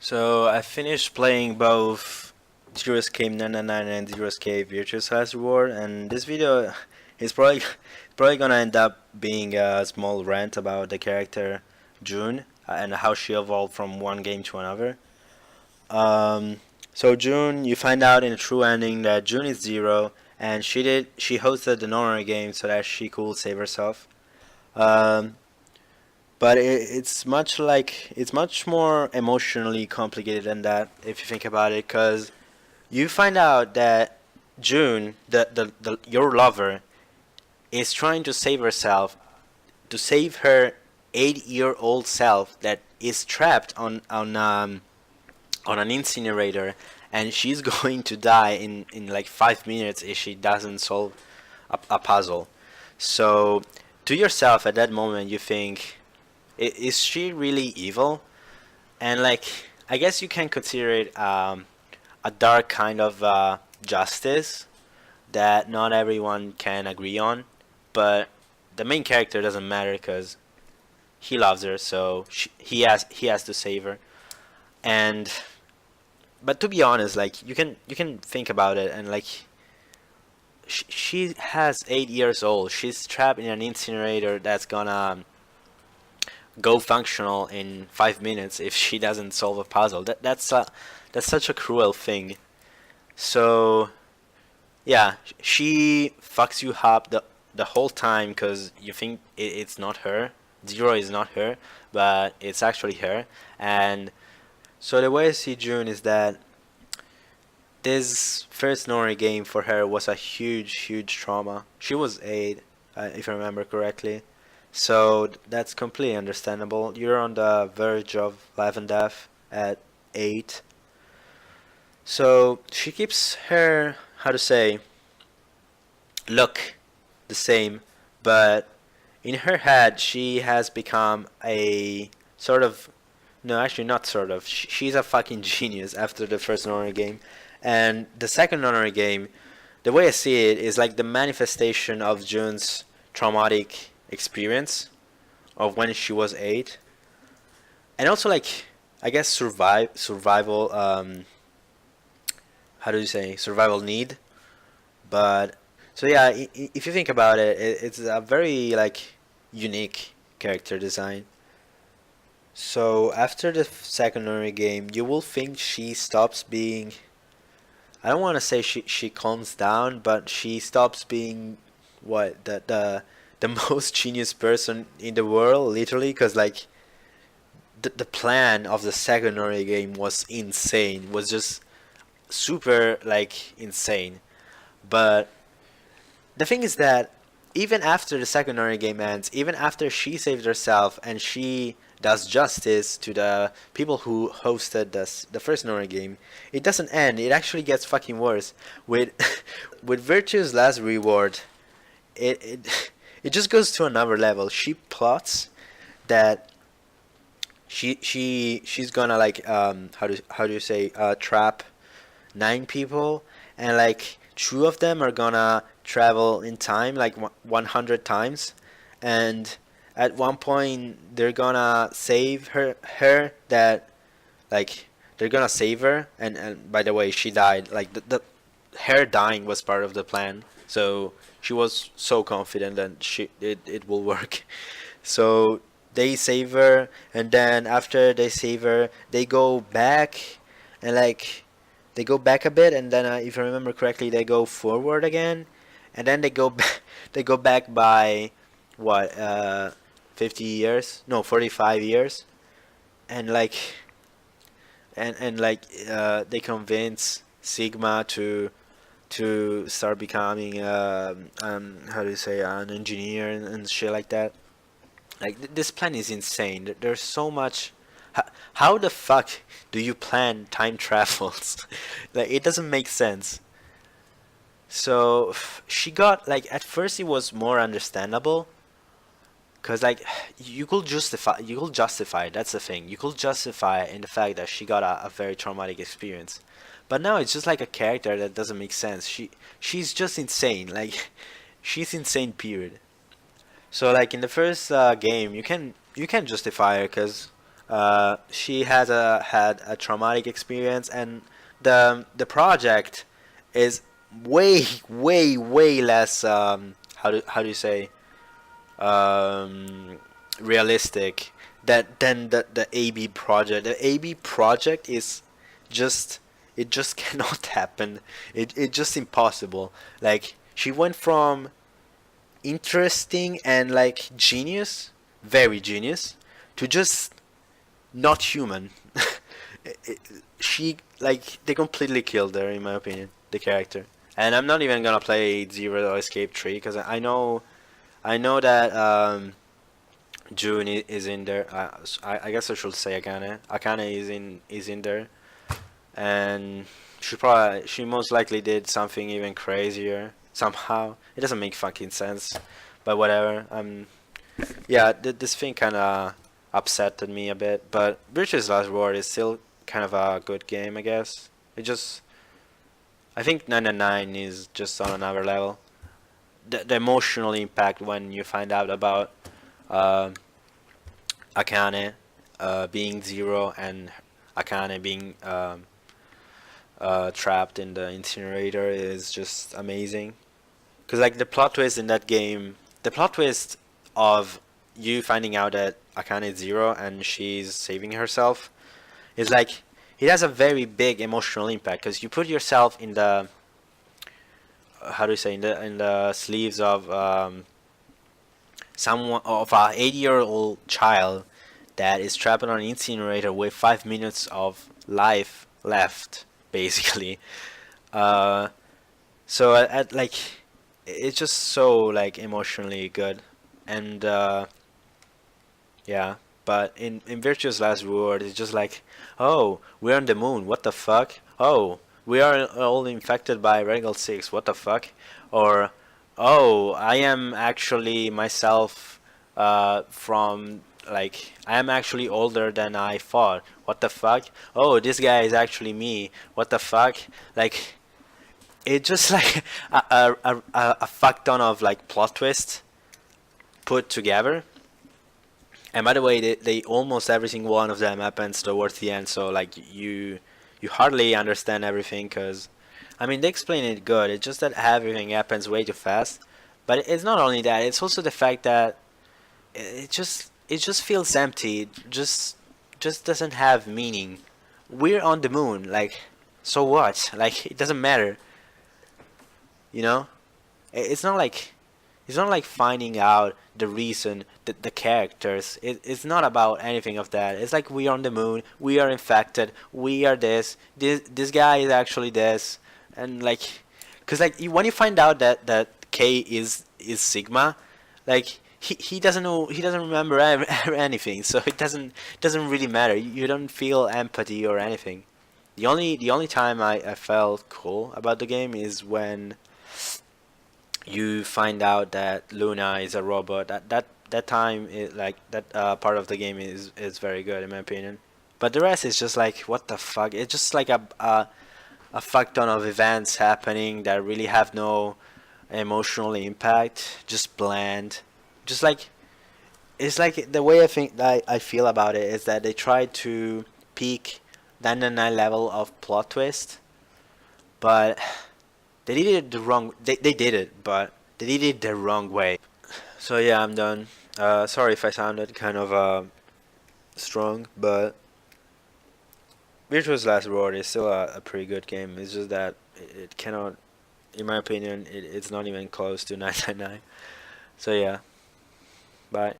So I finished playing both Zero Escape 999 and Zero Escape Virtuous Last Reward, and this video is probably gonna end up being a small rant about the character June and how she evolved from one game to another. Um, so June, you find out in the true ending that June is Zero, and she hosted the normal game so that she could save herself. Um, but it's much more emotionally complicated than that if you think about it, because you find out that June, your lover, is trying to save herself, to save her 8-year-old self that is trapped on an incinerator, and she's going to die in like 5 minutes if she doesn't solve a puzzle. So to yourself at that moment you think, is she really evil? And like, I guess you can consider it a dark kind of justice that not everyone can agree on, but the main character doesn't matter because he loves her, so he has to save her. And but to be honest, like you can think about it, and like she has 8 years old. She's trapped in an incinerator that's gonna go functional in 5 minutes if she doesn't solve a puzzle. That's such a cruel thing. So yeah, she fucks you up the whole time because you think it's not her. Zero is not her, but it's actually her. And so the way I see June is that this first Nori game for her was a huge trauma. She was 8, if I remember correctly. So that's completely understandable. You're on the verge of life and death at 8. So she keeps her, how to say, look the same, but in her head she has become a sort of, no, actually not sort of. She's a fucking genius after the first Nori game. And the second Nori game, the way I see it, is like the manifestation of June's traumatic experience of when she was 8. And also like, I guess survival, how do you say, survival need. But so yeah, if you think about it, it's a very like unique character design. So after the secondary game, you will think she stops being. I don't want to say she calms down, but she stops being what the most genius person in the world, literally, because like the plan of the secondary game was insane. Was just super like insane. But the thing is that even after the secondary game ends, even after she saved herself and she does justice to the people who hosted the first Nora game, it doesn't end. It actually gets fucking worse. With with Virtue's last reward, it it just goes to another level. She plots that she's gonna like how do you say, trap 9 people, and like 2 of them are gonna travel in time like 100 times, and at one point they're gonna save her that like they're gonna save her, and by the way, she died. Like the her dying was part of the plan, so she was so confident that it will work. So they save her, and then after they save her, they go back, and like they go back a bit, and then if I remember correctly, they go forward again, and then they go back. They go back by what 50 years? No, 45 years, and like they convince Sigma to start becoming how do you say, an engineer and shit like that. Like this plan is insane. There's so much. How the fuck do you plan time travels? Like it doesn't make sense. So she got like, at first it was more understandable, cause like you could justify it. That's the thing. You could justify it in the fact that she got a very traumatic experience. But now it's just like a character that doesn't make sense. She's just insane. Like she's insane. Period. So like in the first game, you can justify her because She has had a traumatic experience, and the project is way less how do you say um, realistic that than the AB project. The AB project is just it just cannot happen. It just impossible. Like she went from interesting and like genius, very genius, to just not human. It- she like they completely killed her in my opinion, the character. And I'm not even gonna play Zero or Escape 3 because I know that June is in there. I guess I should say Akane. Akane is in there, and she most likely did something even crazier somehow. It doesn't make fucking sense, but whatever. Yeah, this thing kind of upsetted me a bit, but Virtue's Last Word is still kind of a good game, I guess. It just I think 999 is just on another level. The emotional impact when you find out about uh, Akane being zero and Akane being trapped in the incinerator is just amazing. Cause like the plot twist in that game, the plot twist of you finding out that Akane is zero and she's saving herself is like it has a very big emotional impact because you put yourself in the how do you say in the sleeves of someone of a 80-year-old child that is trapped on an incinerator with 5 minutes of life left, basically. Uh, so at like it's just so like emotionally good, and yeah. But in Virtue's Last Reward, it's just like, oh, we're on the moon. What the fuck? Oh, we are all infected by Regal 6. What the fuck? Or, oh, I am actually myself from like I am actually older than I thought. What the fuck? Oh, this guy is actually me. What the fuck? Like it just like a fuck ton of like plot twists put together. And by the way, they almost every single one of them happens towards the end, so like you hardly understand everything because I mean they explain it good. It's just that everything happens way too fast. But it's not only that; it's also the fact that it just feels empty. It just doesn't have meaning. We're on the moon, like so what? Like it doesn't matter, you know? It's not like finding out the reason that the characters. It's not about anything of that. It's like we are on the moon, we are infected, we are this guy is actually this, and like, cause like when you find out that K is Sigma, like he doesn't know, he doesn't remember anything, so it doesn't really matter. You don't feel empathy or anything. The only time I felt cool about the game is when you find out that Luna is a robot. That time is like that part of the game is very good in my opinion. But the rest is just like what the fuck. It's just like a fuck ton of events happening that really have no emotional impact. Just bland. Just like it's like the way I feel about it is that they tried to peak 99 level of plot twist, but they did it the wrong. They did it, but they did it the wrong way. So yeah, I'm done. Sorry if I sounded kind of strong, but Virtuous Last Reward is still a pretty good game. It's just that it cannot, in my opinion, it's not even close to 999. So yeah, bye.